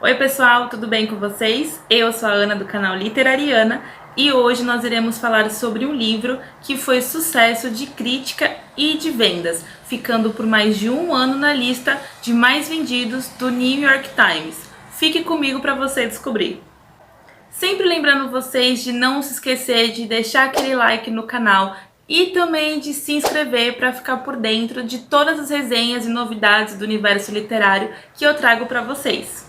Oi pessoal, tudo bem com vocês? Eu sou a Ana do canal Literariana e hoje nós iremos falar sobre um livro que foi sucesso de crítica e de vendas, ficando por mais de um ano na lista de mais vendidos do New York Times. Fique comigo para você descobrir. Sempre lembrando vocês de não se esquecer de deixar aquele like no canal e também de se inscrever para ficar por dentro de todas as resenhas e novidades do universo literário que eu trago para vocês.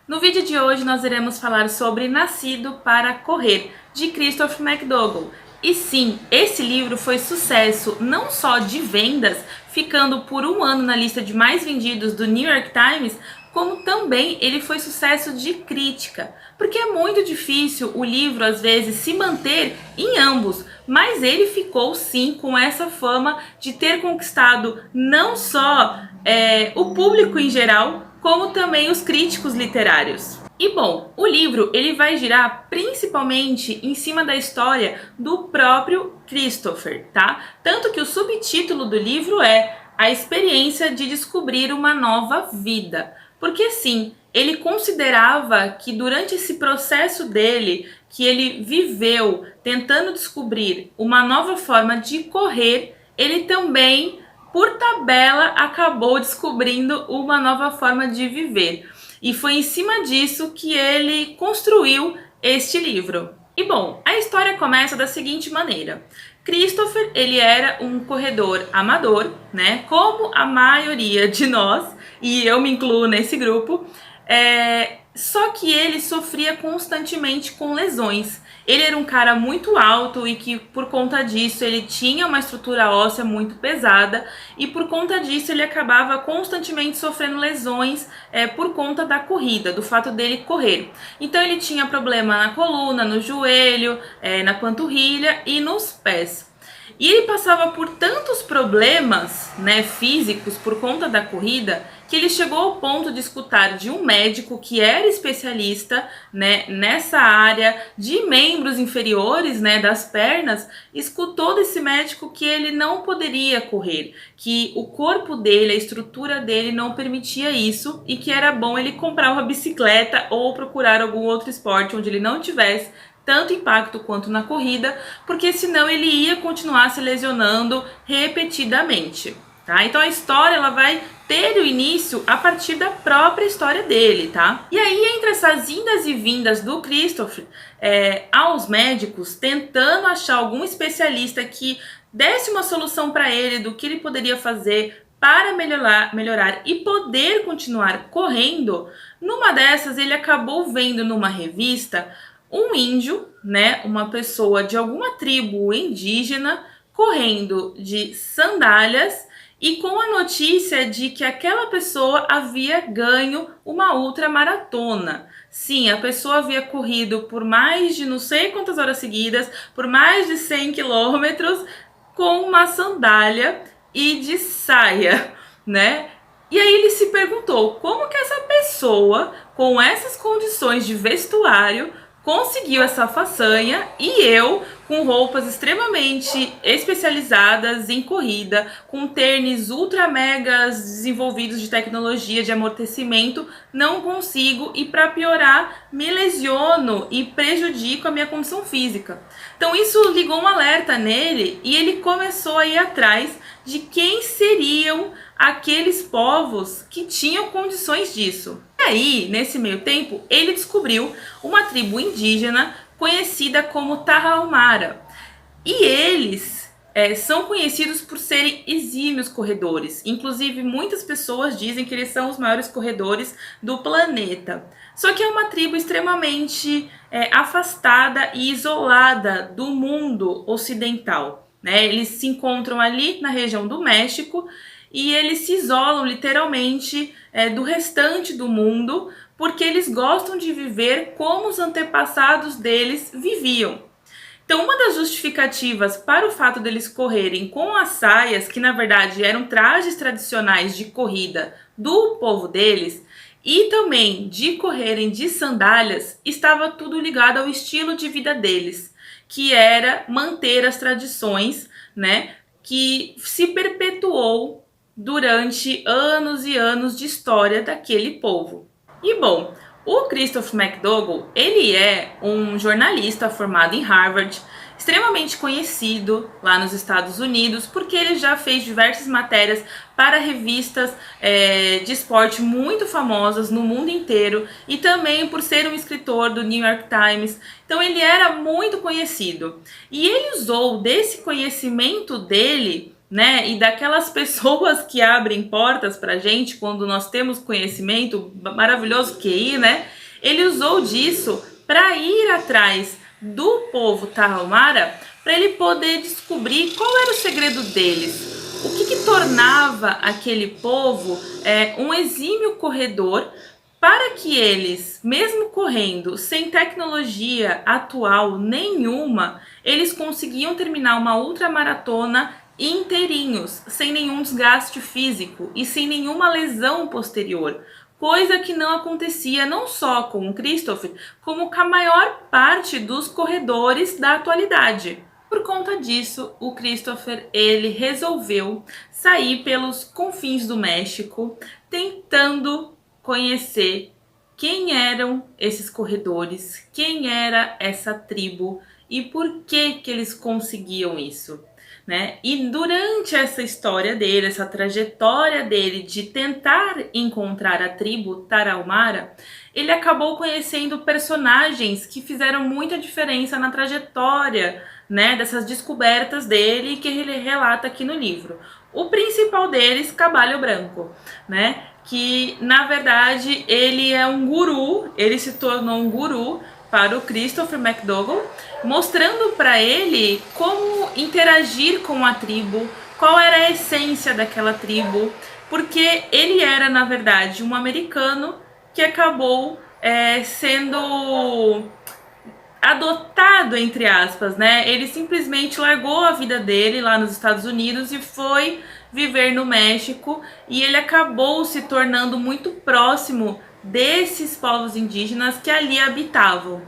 No vídeo de hoje nós iremos falar sobre Nascido para Correr, de Christopher McDougall. E sim, esse livro foi sucesso não só de vendas, ficando por um ano na lista de mais vendidos do New York Times, como também ele foi sucesso de crítica. Porque é muito difícil o livro, às vezes, se manter em ambos, mas ele ficou sim com essa fama de ter conquistado não só o público em geral, como também os críticos literários. E bom, o livro ele vai girar principalmente em cima da história do próprio Christopher, tá? Tanto que o subtítulo do livro é A Experiência de Descobrir uma Nova Vida. Porque sim, ele considerava que durante esse processo dele, que ele viveu tentando descobrir uma nova forma de correr, ele também, por tabela, acabou descobrindo uma nova forma de viver. E foi em cima disso que ele construiu este livro. E bom, a história começa da seguinte maneira. Christopher, ele era um corredor amador, né? Como a maioria de nós, e eu me incluo nesse grupo, só que ele sofria constantemente com lesões. Ele era um cara muito alto e que por conta disso ele tinha uma estrutura óssea muito pesada e por conta disso ele acabava constantemente sofrendo lesões por conta da corrida, do fato dele correr. Então ele tinha problema na coluna, no joelho, na panturrilha e nos pés. E ele passava por tantos problemas, né, físicos por conta da corrida, que ele chegou ao ponto de escutar de um médico que era especialista, né, nessa área de membros inferiores, né, das pernas, escutou desse médico que ele não poderia correr, que o corpo dele, a estrutura dele não permitia isso e que era bom ele comprar uma bicicleta ou procurar algum outro esporte onde ele não tivesse tanto impacto quanto na corrida, porque senão ele ia continuar se lesionando repetidamente, tá? Então a história ela vai ter o início a partir da própria história dele, tá? E aí entre essas indas e vindas do Christopher aos médicos, tentando achar algum especialista que desse uma solução para ele do que ele poderia fazer para melhorar e poder continuar correndo, numa dessas ele acabou vendo numa revista um índio, né, uma pessoa de alguma tribo indígena, correndo de sandálias e com a notícia de que aquela pessoa havia ganho uma ultramaratona. Sim, a pessoa havia corrido por mais de não sei quantas horas seguidas, por mais de 100 quilômetros, com uma sandália e de saia, né? E aí ele se perguntou como que essa pessoa, com essas condições de vestuário, conseguiu essa façanha e eu, com roupas extremamente especializadas em corrida, com tênis ultra megas desenvolvidos de tecnologia de amortecimento, não consigo e para piorar, me lesiono e prejudico a minha condição física. Então isso ligou um alerta nele e ele começou a ir atrás de quem seriam aqueles povos que tinham condições disso. E aí, nesse meio tempo, ele descobriu uma tribo indígena conhecida como Tarahumara. E eles são conhecidos por serem exímios corredores. Inclusive, muitas pessoas dizem que eles são os maiores corredores do planeta. Só que é uma tribo extremamente afastada e isolada do mundo ocidental, né? Eles se encontram ali na região do México e eles se isolam literalmente do restante do mundo porque eles gostam de viver como os antepassados deles viviam. Então, uma das justificativas para o fato deles correrem com as saias, que na verdade eram trajes tradicionais de corrida do povo deles, e também de correrem de sandálias, estava tudo ligado ao estilo de vida deles, que era manter as tradições, né, que se perpetuou durante anos e anos de história daquele povo. E bom, O Christopher McDougall, ele é um jornalista formado em Harvard, extremamente conhecido lá nos Estados Unidos, porque ele já fez diversas matérias para revistas de esporte muito famosas no mundo inteiro, e também por ser um escritor do New York Times. Então ele era muito conhecido, e ele usou desse conhecimento dele, né, e daquelas pessoas que abrem portas pra gente quando nós temos conhecimento, maravilhoso QI, né? Ele usou disso para ir atrás do povo Tarahumara, para ele poder descobrir qual era o segredo deles, o que tornava aquele povo um exímio corredor, para que eles, mesmo correndo sem tecnologia atual nenhuma, eles conseguiam terminar uma ultramaratona inteirinhos, sem nenhum desgaste físico e sem nenhuma lesão posterior, coisa que não acontecia não só com o Christopher, como com a maior parte dos corredores da atualidade. Por conta disso, o Christopher, ele resolveu sair pelos confins do México, tentando conhecer quem eram esses corredores, quem era essa tribo e por que eles conseguiam isso, né? E durante essa história dele, essa trajetória dele de tentar encontrar a tribo Tarahumara, ele acabou conhecendo personagens que fizeram muita diferença na trajetória, né, dessas descobertas dele, que ele relata aqui no livro. O principal deles, Caballo Branco, né, que na verdade ele é um guru, ele se tornou um guru para o Christopher McDougall, mostrando para ele como interagir com a tribo, qual era a essência daquela tribo, porque ele era, na verdade, um americano que acabou sendo adotado, entre aspas, né? Ele simplesmente largou a vida dele lá nos Estados Unidos e foi viver no México, e ele acabou se tornando muito próximo desses povos indígenas que ali habitavam,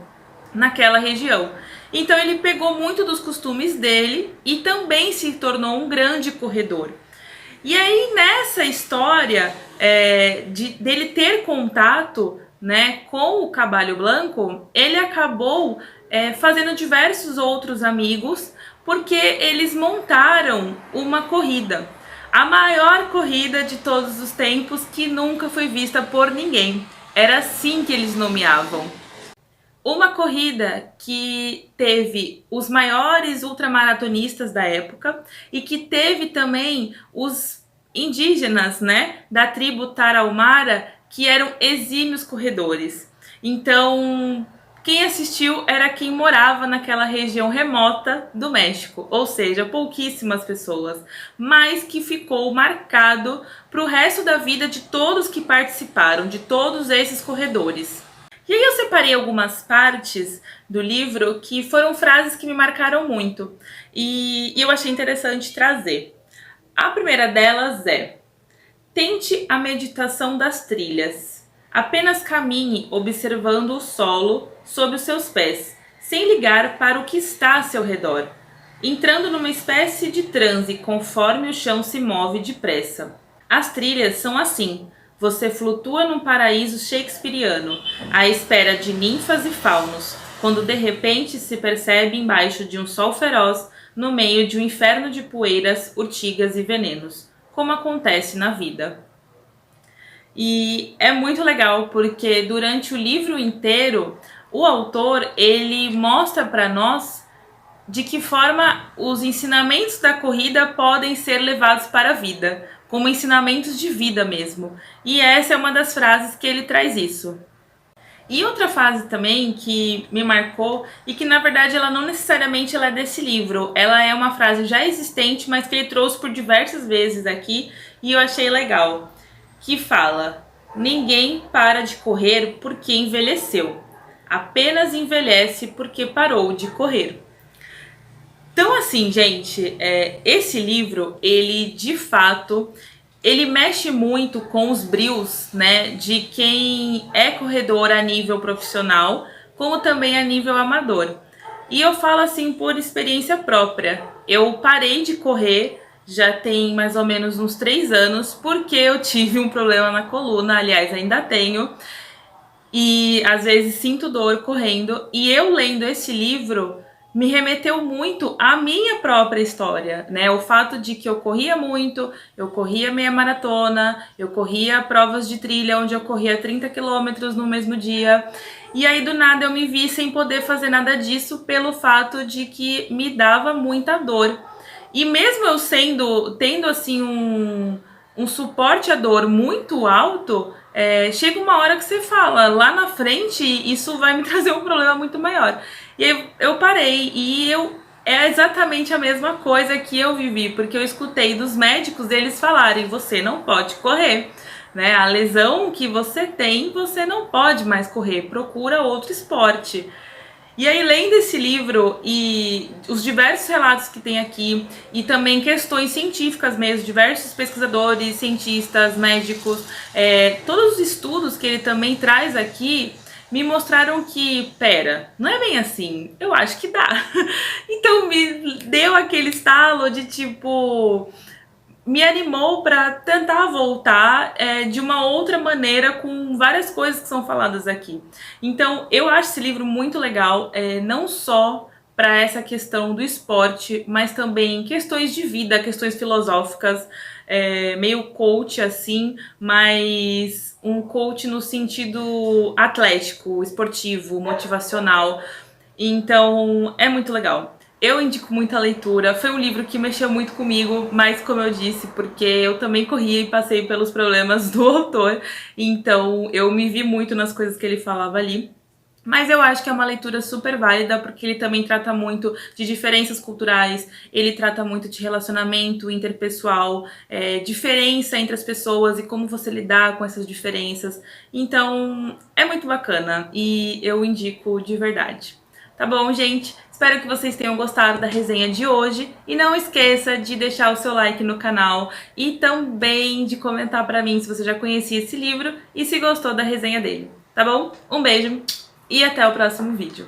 naquela região. Então ele pegou muito dos costumes dele e também se tornou um grande corredor. E aí nessa história dele ter contato, né, com o Caballo Branco, ele acabou fazendo diversos outros amigos, porque eles montaram uma corrida, a maior corrida de todos os tempos, que nunca foi vista por ninguém. Era assim que eles nomeavam. Uma corrida que teve os maiores ultramaratonistas da época e que teve também os indígenas, né, da tribo Tarahumara, que eram exímios corredores. Então, quem assistiu era quem morava naquela região remota do México, ou seja, pouquíssimas pessoas, mas que ficou marcado para o resto da vida de todos que participaram, de todos esses corredores. E aí eu separei algumas partes do livro que foram frases que me marcaram muito e eu achei interessante trazer. A primeira delas é: tente a meditação das trilhas. Apenas caminhe observando o solo sob os seus pés, sem ligar para o que está a seu redor, entrando numa espécie de transe conforme o chão se move depressa. As trilhas são assim. Você flutua num paraíso shakespeariano, à espera de ninfas e faunos, quando de repente se percebe embaixo de um sol feroz, no meio de um inferno de poeiras, urtigas e venenos, como acontece na vida. E é muito legal porque durante o livro inteiro, o autor ele mostra para nós de que forma os ensinamentos da corrida podem ser levados para a vida, como ensinamentos de vida mesmo. E essa é uma das frases que ele traz isso. E outra frase também que me marcou, e que na verdade ela não necessariamente ela é desse livro, ela é uma frase já existente, mas que ele trouxe por diversas vezes aqui, e eu achei legal, que fala: ninguém para de correr porque envelheceu, apenas envelhece porque parou de correr. Então assim, gente, esse livro, ele de fato, ele mexe muito com os brios, né, de quem é corredor a nível profissional, como também a nível amador. E eu falo assim por experiência própria. Eu parei de correr já tem mais ou menos uns 3 anos, porque eu tive um problema na coluna, aliás, ainda tenho. e às vezes sinto dor correndo, e eu lendo esse livro me remeteu muito à minha própria história, né? O fato de que eu corria muito, eu corria meia maratona, eu corria provas de trilha onde eu corria 30 quilômetros no mesmo dia, e aí do nada eu me vi sem poder fazer nada disso pelo fato de que me dava muita dor. E mesmo eu tendo assim um suporte à dor muito alto, chega uma hora que você fala, lá na frente isso vai me trazer um problema muito maior. E aí eu parei e é exatamente a mesma coisa que eu vivi, porque eu escutei dos médicos eles falarem, você não pode correr, né? A lesão que você tem, você não pode mais correr, procura outro esporte. E aí, lendo esse livro e os diversos relatos que tem aqui, e também questões científicas mesmo, diversos pesquisadores, cientistas, médicos, todos os estudos que ele também traz aqui, me mostraram que, pera, não é bem assim, eu acho que dá. Então me deu aquele estalo de tipo, me animou para tentar voltar de uma outra maneira com várias coisas que são faladas aqui. Então, eu acho esse livro muito legal, não só para essa questão do esporte, mas também questões de vida, questões filosóficas, meio coach assim, mas um coach no sentido atlético, esportivo, motivacional. Então, é muito legal. Eu indico muita leitura. Foi um livro que mexeu muito comigo, mas como eu disse, porque eu também corri e passei pelos problemas do autor, então eu me vi muito nas coisas que ele falava ali. Mas eu acho que é uma leitura super válida, porque ele também trata muito de diferenças culturais, ele trata muito de relacionamento interpessoal, diferença entre as pessoas e como você lidar com essas diferenças. Então, é muito bacana e eu indico de verdade. Tá bom, gente? Espero que vocês tenham gostado da resenha de hoje e não esqueça de deixar o seu like no canal e também de comentar pra mim se você já conhecia esse livro e se gostou da resenha dele, tá bom? Um beijo e até o próximo vídeo.